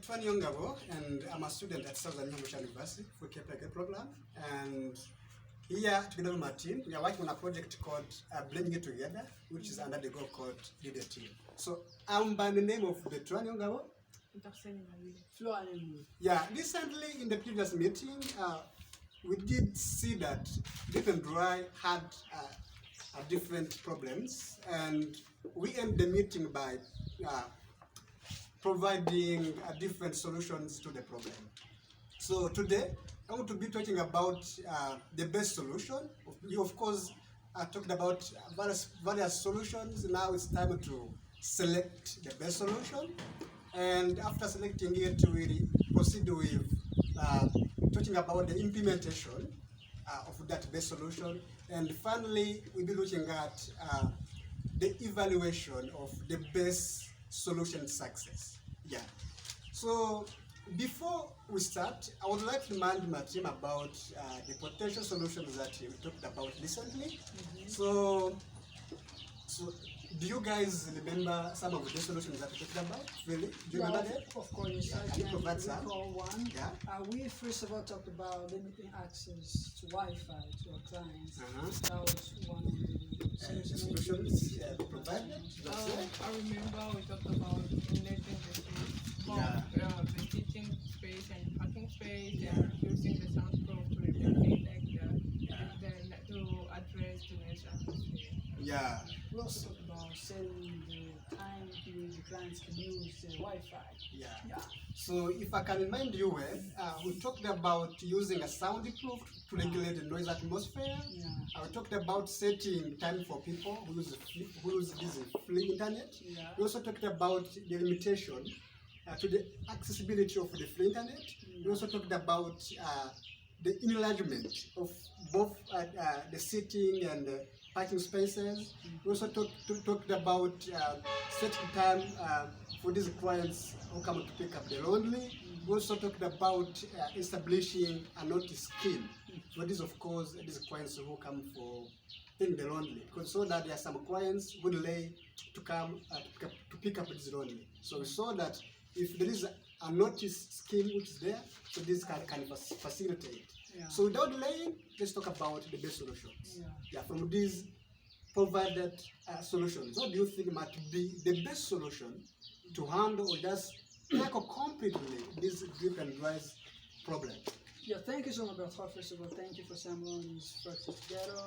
Bertrand Niyo, and I'm a student at Southern University for KPK program. And here, together with my team, we are working on a project called Blending It Together, which is under the goal called Leader Team. So I'm by the name of Bertrand Niyo. Yeah, recently in the previous meeting, we did see that Deep and Dry had different problems, and we end the meeting by providing different solutions to the problem. So today, I want to be talking about the best solution. You, of course, talked about various solutions. Now it's time to select the best solution. And after selecting it, we'll proceed with talking about the implementation of that best solution. And finally, we'll be looking at the evaluation of the best solution success. Yeah. So before we start, I would like to remind my team about the potential solutions that we talked about recently. So do you guys remember some of the solutions that we talked about? Really? Do you remember them? Of course, Yeah, I can provide some? recall one. Yeah. We first of all talked about limiting access to Wi-Fi to our clients. That was one of the Solutions provided? I remember we talked about enlarging the space, the teaching space and parking space, and using the soundproof to replicate to address the nature atmosphere. Yeah. We also talked about setting the time to which the clients can use the Wi-Fi. Yeah. So if I can remind you well, we talked about using a soundproof to regulate the noise atmosphere. We talked about setting time for people who use this free internet. We also talked about the limitation to the accessibility of the free internet. We also talked about the enlargement of both the seating and the parking spaces. We also talked about setting time for these clients who come to pick up the lonely. We also talked about establishing a notice scheme for these, of course, these clients who come for picking the lonely, because so that there are some clients who delay to come to pick up this lonely. So we saw that if there is a notice scheme which is there, so this can facilitate. So without delaying, let's talk about the best solutions. From these provided solutions, what do you think might be the best solution to handle or just tackle completely this drip and rise problem? Thank you so much, Bertrand. First of all, thank you for assembling these structures together.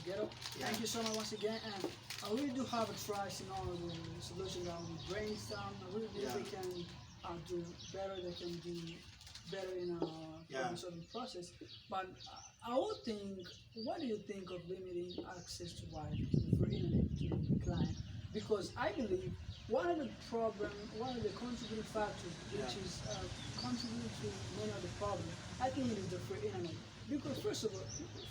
Together. Thank you so much once again, and I really do have a trust in all of the solutions that we brainstorm. I really believe they can do better. They can do better in our problem-solving process. But I would think, what do you think of limiting access to Wi-Fi for internet to the client? Because I believe one of the contributing factors, which is contributing to many of the problems, I think it is the free internet. Because first of all,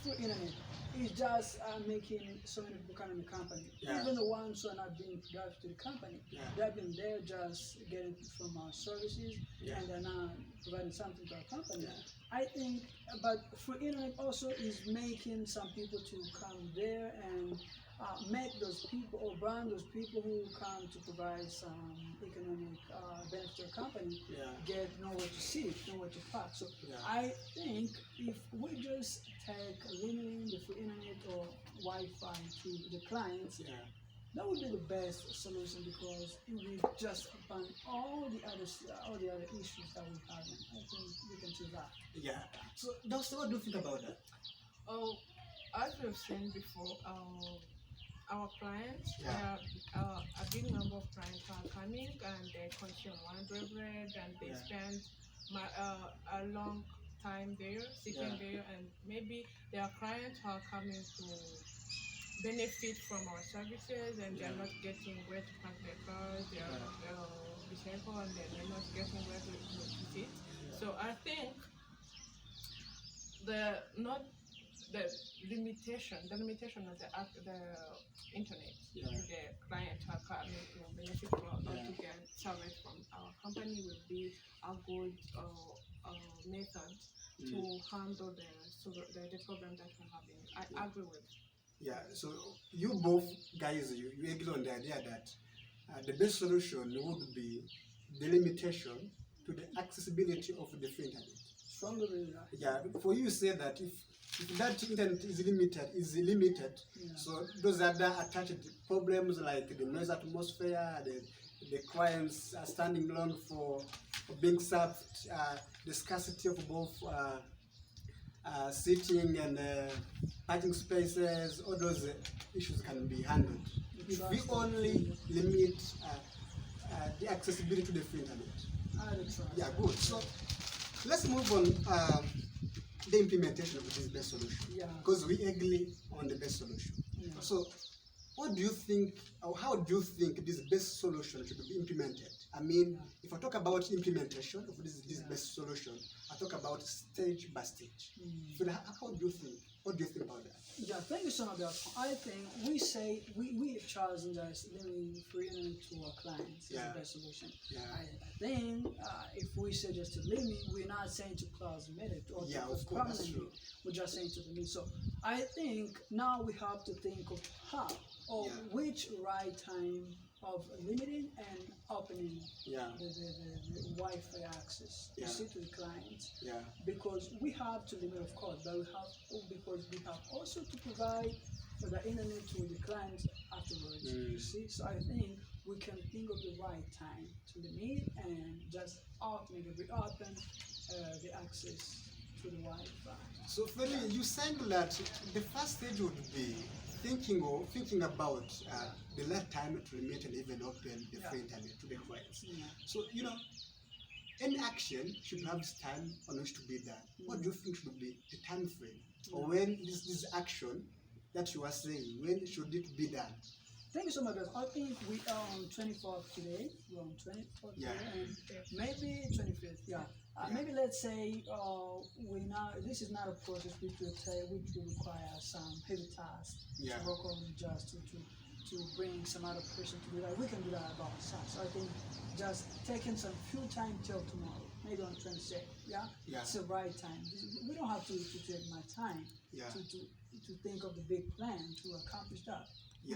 free internet is just making so many people come in the company. Even the ones who are not being productive to the company, they've been there just getting from our services, and they're not providing something to our company. I think, but free internet also is making some people to come there and make those people or brand those people who come to provide some economic benefit to a company get nowhere to sit, nowhere to park. So I think if we just take limiting the free internet or Wi-Fi to the clients, that would be the best solution, because it will just upon all the other issues that we have. I think we can see that. So Doctor, what do you think about that? As we've seen before, our clients, a big number of clients are coming and they consume one bread and they spend a long time there, sitting there, and maybe there are clients who are coming to benefit from our services and they're not getting where to park their cars, they're disabled and they're not getting where to sit. So I think the limitation of the internet to the client who are coming to benefit from or to get service from our company will be a good method to handle the problem that we're having. I agree with. So you both guys, you agree on the idea that the best solution would be the limitation to the accessibility of the free internet. Strongly believe that. Yeah, for you say that if that internet is limited, so those other attached problems like the noise atmosphere, the clients are standing long for being served, the scarcity of both seating and parking spaces, all those issues can be handled. If we only limit the accessibility to the free internet. Yeah, good. So let's move on the implementation of this best solution. Yeah. Because we agree on the best solution. Yeah. So what do you think, or how do you think this best solution should be implemented? I mean, if I talk about implementation of this best solution, I talk about stage by stage. So how do you think? What do you think about that? Yeah, thank you so much. I think we have chosen just limiting free internet to our clients is the best solution. Yeah. I think if we say just to limit, we're not saying to close limit or to close permanently. We're just saying to limit. So I think now we have to think of how or which right time of limiting and opening the Wi-Fi access you see to the clients. Yeah. Because we have to limit, of course, but because we have also to provide for the internet to the clients afterwards. You see, so I think we can think of the right time to limit and just reopen the access to the Wi-Fi. So, Feli, you saying that the first stage would be thinking about the last time to limit and even open the free internet to the clients. So, any action should have this time on which to be done. What do you think should be the time frame? Or when this action that you are saying, when should it be done? Thank you so much. I think we are on 24th today. We're on 24th today, and maybe 25th. Maybe let's say this is not a process which will require some heavy tasks to work on, just to bring some other person to do that. We can do that about ourselves. So I think just taking some few time till tomorrow, maybe on 26th. It's the right time. We don't have to take my time to think of the big plan to accomplish that. We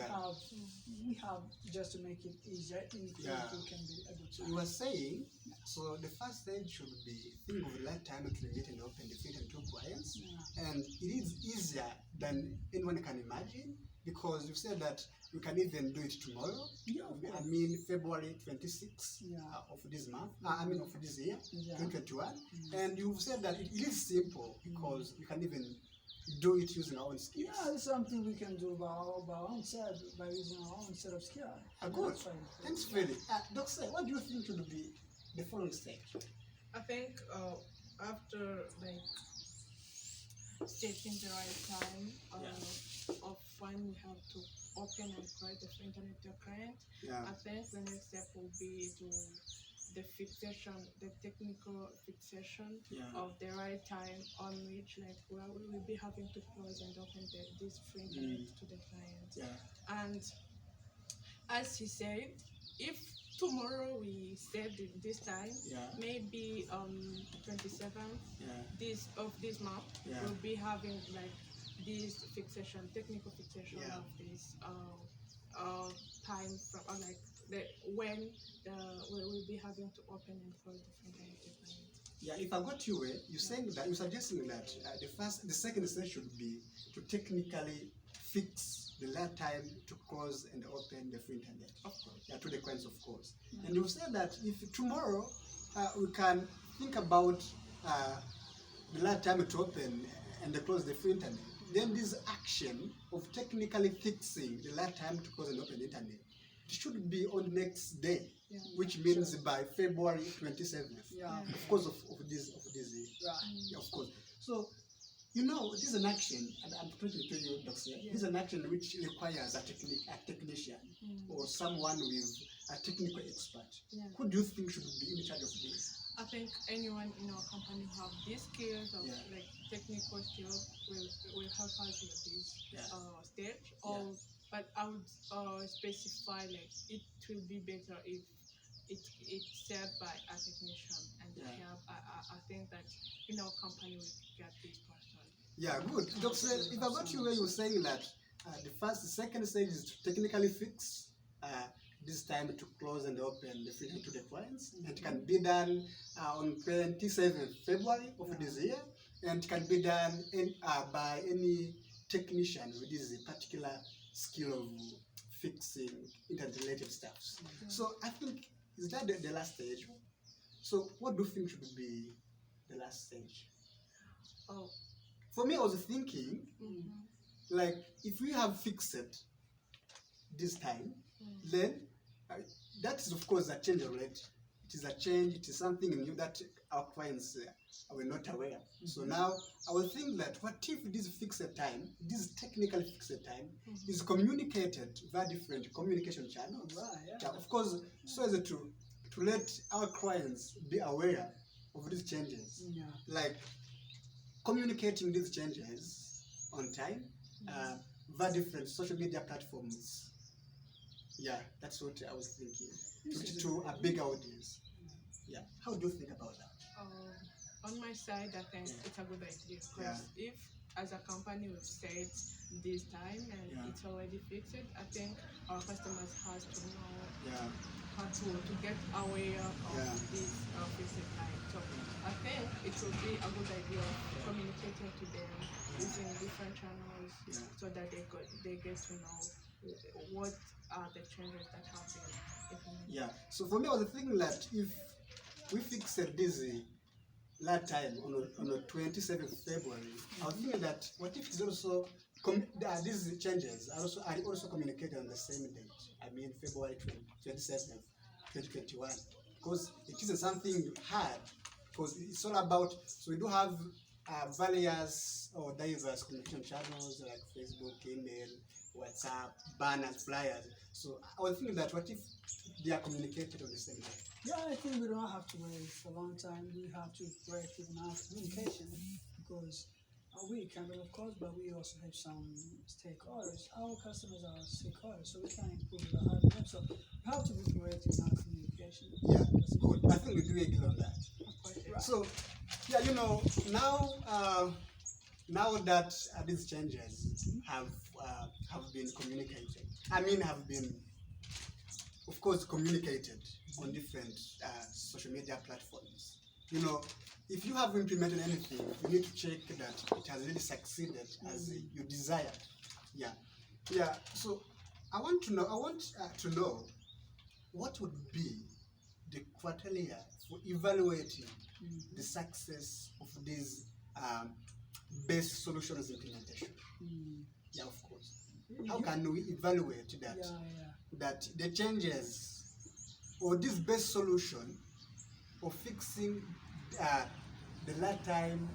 have just to make it easier. We can be able to. You were saying, so the first stage should be think of the right time to limit and open the free internet to clients, and it is easier than anyone can imagine because you said that we can even do it tomorrow. I mean February 26th of this month. Of this year, 2021, and you've said that it is simple because we can even do it using our own skills. Yeah, it's something we can do by our own set, by using our own set of skills. Good. Thanks, Freddy. Doctor, what do you think should be the following stage? I think after stating the right time of when we have to open and create the free internet to a client, I think the next step will be to the technical fixation of the right time on which we will be having to close and open this free internet to the client. And as he said, if tomorrow we set this time, maybe 27th of this month, we'll be having this technical fixation of this time from when we will be having to open and close the front end. If I got you, you're saying that you're suggesting that the second stage should be to technically fix the last time to close and open the free internet. Of course. To the clients, of course. And you said that if tomorrow we can think about the last time to open and close the free internet, then this action of technically fixing the last time to close and open the internet should be on the next day, which means by February 27th. Of course, of this year. Of course. So, this is an action, and I'm trying to tell you, Doctor, this is an action which requires a technician or someone with a technical expert. Who do you think should be in charge of this? I think anyone in our company who have these skills of technical skills will help us with this stage. But I would specify it will be better if it's said by a technician and I think that in our company we get this person. Good. Doctor, if I got you where you were saying that the second stage is to technically fix this time to close and open the filter to the clients. And it can be done on 27th February of this year, and it can be done by any technician with this particular skill of fixing internet-related stuff. So I think, is that the last stage? So what do you think should be the last stage? Oh. For me, I was thinking, like, if we have fixed it this time, then that is, of course, a change already. It is a change, it is something new that our clients were not aware. So now, I will think that what if this fixed time, this technically fixed time, is communicated via different communication channels. Of course, so as to let our clients be aware of these changes. Like, communicating these changes on time via different social media platforms. Yeah, that's what I was thinking. To a big audience. Yeah. How do you think about that? On my side, I think it's a good idea, because if as a company we've said this time and it's already fixed, I think our customers has to know how to get aware of this fixed time. So I think it will be a good idea communicating to them using different channels so that they get to know what are the changes that have been implemented. Yeah. So for me, I was thinking that if we fixed this last time on the 27th February, I was thinking that what if it's also these changes are also communicated on the same date? I mean, February 27th, 2021, because it isn't something hard. Because it's all about, so we do have various or diverse communication channels like Facebook, email, WhatsApp, banners, flyers. So I was thinking that what if they are communicated on the same day? Yeah, I think we don't have to wait for a long time. We have to proactive in our communication, because we can, of course, but we also have some stakeholders. Our customers are stakeholders, so we can improve the hardware. So we have to be proactive in our communication. Yeah, good. I think we do agree on that. Right. So, yeah, now that these changes have been communicated, have been, of course, communicated on different social media platforms. If you have implemented anything, you need to check that it has really succeeded as you desired. Yeah. So I want to know what would be the criteria for evaluating the success of these best solutions implementation. Yeah, of course. How can we evaluate that the changes or this best solution of fixing the lag time,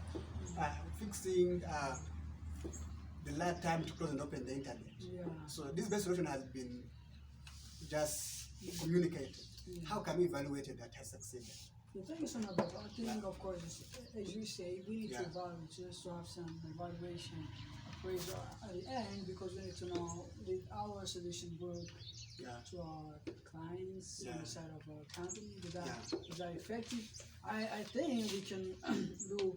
to close and open the internet? So this best solution has been just communicated. How can we evaluate it that has succeeded? Thank you so much. I think, of course, as you say, we need to evaluate, just to have some evaluation appraisal at the end, because we need to know did our solution work to our clients on the side of our company. Is that effective? I think we can look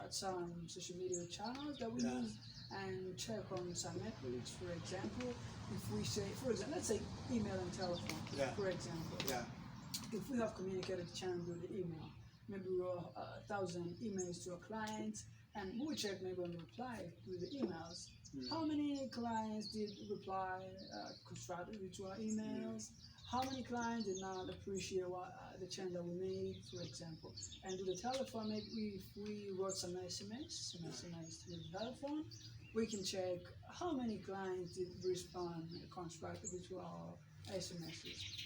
at some social media channels that we use and check on some metrics. For example, if we say, let's say email and telephone, for example. If we have communicated the channel with the email, maybe we wrote 1,000 emails to a client, and we will check maybe on the reply with the emails. How many clients did reply constructively to our emails? How many clients did not appreciate the change that we made, for example? And to the telephone, maybe if we wrote some SMS to the telephone, we can check how many clients did respond constructively to our SMSs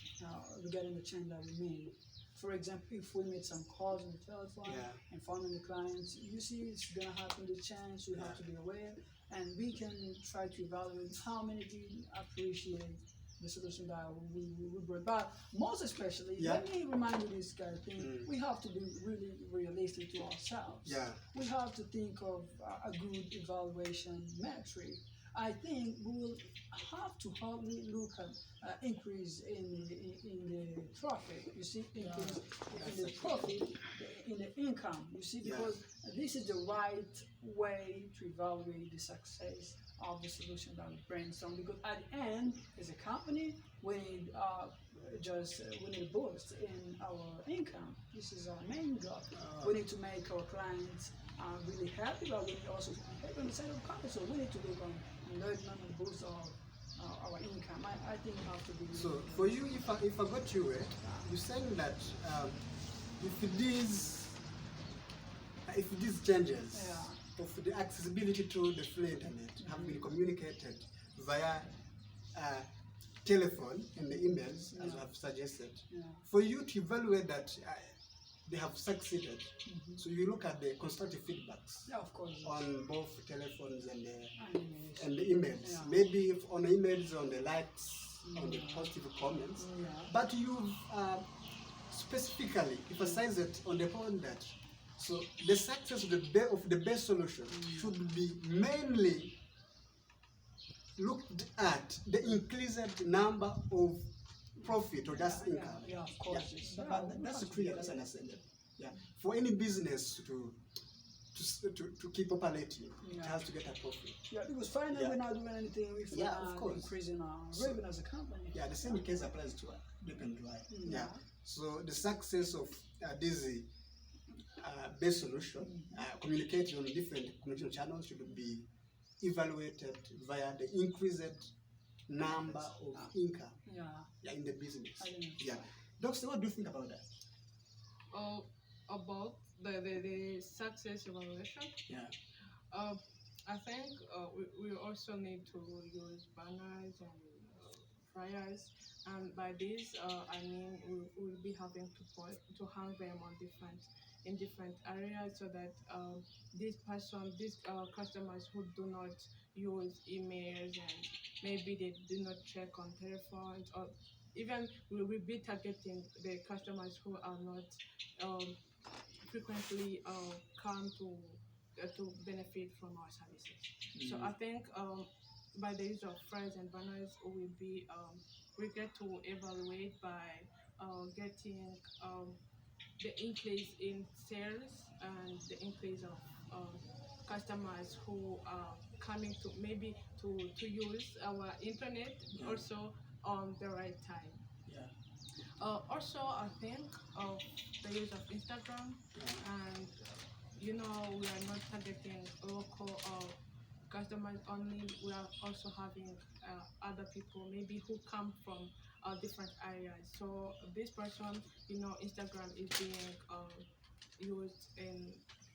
regarding the change that we made. For example, if we made some calls on the telephone and found the clients, you see it's gonna happen the change, we have to be aware, and we can try to evaluate how many did appreciate the solution that we brought. But most especially, let me remind you this kind of thing, we have to be really realistic to ourselves. We have to think of a good evaluation metric. I think we will have to hardly look at increase in the traffic, you see, increase in the profit, in the income, you see, because this is the right way to evaluate the success of the solution that we brainstorm. Because at the end, as a company, we need we need a boost in our income. This is our main goal. We need to make our clients really happy, but we need also to be happy on the side of company. So we need to work on learning and boost our income. I think we have to be. So for you, if I got you right, you're saying that if these changes of the accessibility to the free internet have been communicated via telephone and the emails, as I have suggested, for you to evaluate that they have succeeded, so you look at the constructive feedbacks of course, on both telephones and the emails. Maybe if on the emails, on the likes, on the positive comments, but you've specifically emphasized it on the point that so the success of the best solution should be mainly looked at the increased number of profit or just income. Yeah, of course. But that's clear, that's understandable. Yeah, for any business to keep operating, it has to get a profit. Yeah, because finally we're not doing anything if we're not increasing our revenue as a company. Yeah, the same case applies to deep and dry. Yeah. So the success of this base solution communicated on different communication channels should be evaluated via the increased number of income in the business. Yeah. Doctor, what do you think about that? About the success evaluation? Yeah. I think we also need to use banners and flyers, and by this I mean we will be having to hang them on different areas, so that these customers who do not use emails and maybe they do not check on telephones, or even we will be targeting the customers who are not frequently come to benefit from our services. So I think by the use of flyers and banners, we get to evaluate by getting the increase in sales and the increase of customers who are coming to use our internet also on the right time. Also, I think of the use of Instagram, and we are not targeting local customers only. We are also having other people maybe who come from different areas. So this person, Instagram is being used in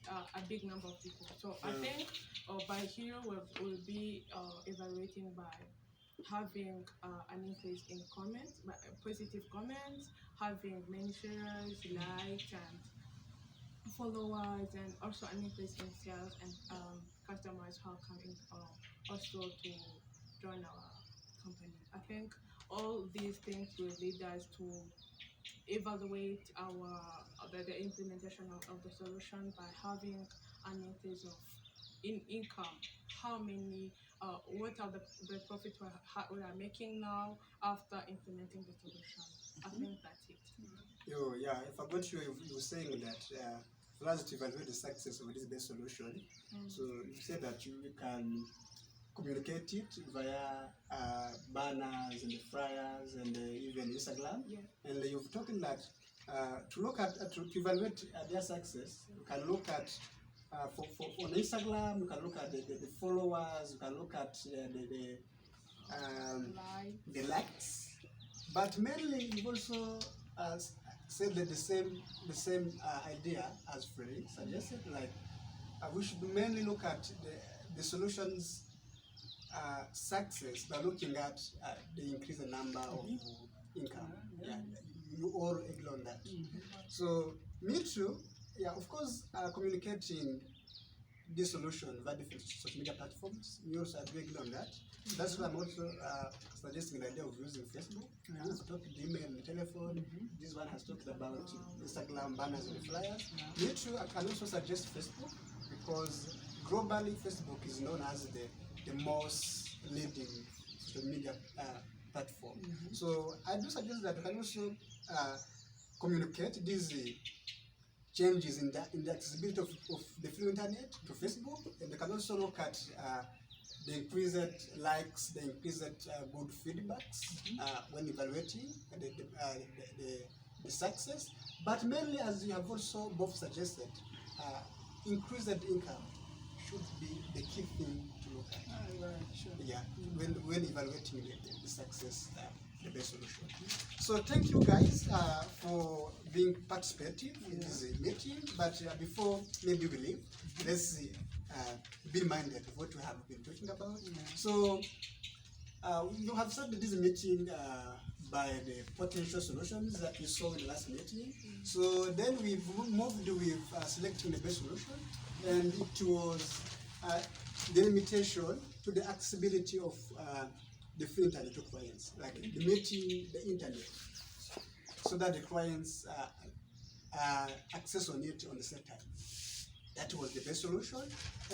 a big number of people. So I think by here we'll be evaluating by having an increase in comments, positive comments, having many shares, likes, and followers, and also an increase in sales and customers who are coming also to join our company. I think all these things will lead us to evaluate the implementation of the solution by having an increase of income. How many, what are the profits we are making now after implementing the solution? I think that's it. Yeah, if I got you, you were saying that for us to evaluate the success of this best solution, so you said that you can communicate it via banners and the flyers and even Instagram. And you've talking that to evaluate their success, you can look at on Instagram, you can look at the followers, you can look at the likes, but mainly you've also said that the same idea as Freddy suggested, like we should mainly look at the solutions success by looking at the increased number of income. Yeah, you all agree on that. So me too. Yeah, of course, communicating this solution via different social media platforms. We also agree on that. That's why I'm also suggesting the idea of using Facebook. We have talked email and telephone. This one has talked about Instagram banners and flyers. Me too, I can also suggest Facebook, because globally Facebook is known as the most leading social media platform. So I do suggest that you can also communicate these changes in the accessibility of the free internet to Facebook, and they can also look at the increased likes, the increased good feedbacks when evaluating the success. But mainly, as you have also both suggested, increased income should be the key thing to look at. Right, sure. Yeah, when evaluating the success, the best solution. So thank you guys for being participative in this meeting. But before maybe we leave, let's be reminded of what we have been talking about. So you have started this meeting by the potential solutions that you saw in the last meeting. So then we've moved with selecting the best solution, and it was the limitation to the accessibility of the free internet to clients, like limiting the internet so that the clients access on it on the same time. That was the best solution,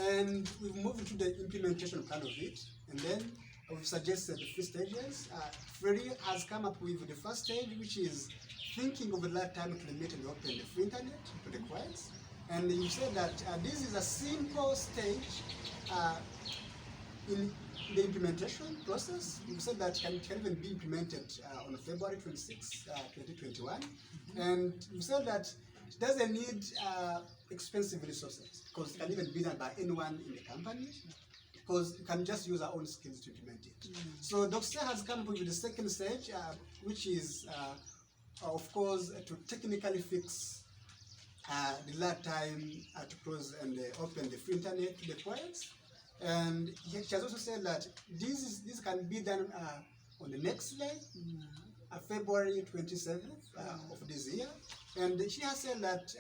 and we've moved to the implementation plan of it, and then we've suggested the three stages. Freddy has come up with the first stage, which is thinking of the last time to limit and open the free internet to the clients. And you said that this is a simple stage in the implementation process. You said that it can even be implemented on February 26, 2021. And you said that it doesn't need expensive resources because it can even be done by anyone in the company, because you can just use our own skills to implement it. So Dr. has come up with the second stage, which is, of course, to technically fix the lag time to close and open the free internet to the clients. And she has also said that this can be done on the next day, February 27th of this year. And she has said that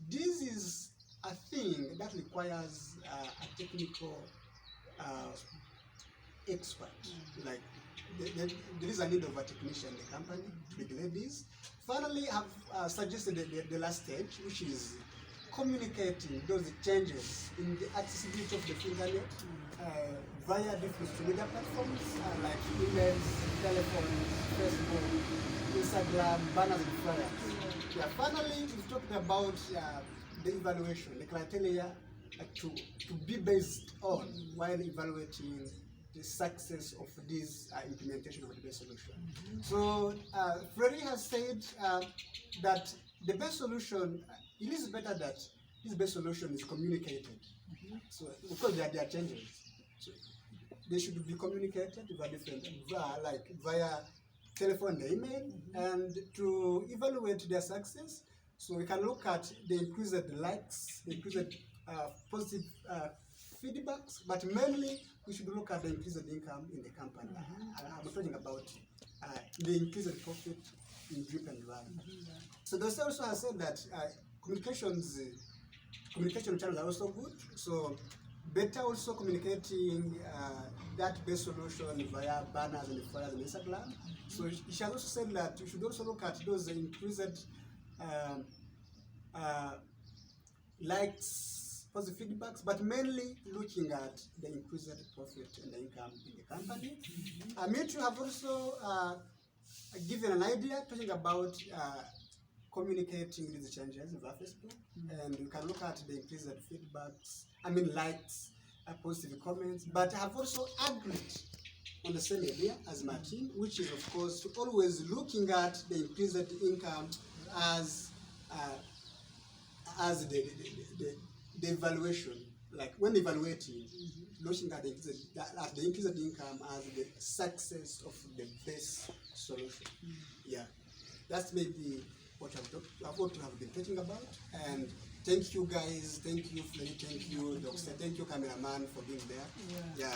this is a thing that requires a technical expert. Like there is a need of a technician in the company to regulate this. Finally, I have suggested the last stage, which is communicating those changes in the accessibility of the internet via different social media platforms like emails, telephones, Facebook, Instagram, banners, and flyers. Yeah, finally, we've talked about the evaluation, the criteria to be based on while evaluating the success of this implementation of the best solution. So Freddy has said that the best solution, it is better that this best solution is communicated. So because there are changes, so they should be communicated via different, via telephone, the email, and to evaluate their success. So we can look at the increased likes, the increased positive feedbacks, but mainly we should look at the increased income in the company. I'm talking about the increased profit in drip and run. So the also has said that communication channels are also good. So better also communicating that best solution via banners and flyers and Instagram. So she has also said that you should also look at those increased likes, positive feedbacks, but mainly looking at the increased profit and the income in the company. Me too have also given an idea talking about communicating these changes via Facebook, and you can look at the increased feedbacks, likes, positive comments, but I have also agreed on the same idea as my team, which is of course to always looking at the increased income as the evaluation, like when evaluating, looking at the increased income as the success of the best solution. Yeah, that's maybe what we have been talking about. And thank you guys, thank you Freddy, thank you Doctor, thank you cameraman for being there. Yeah.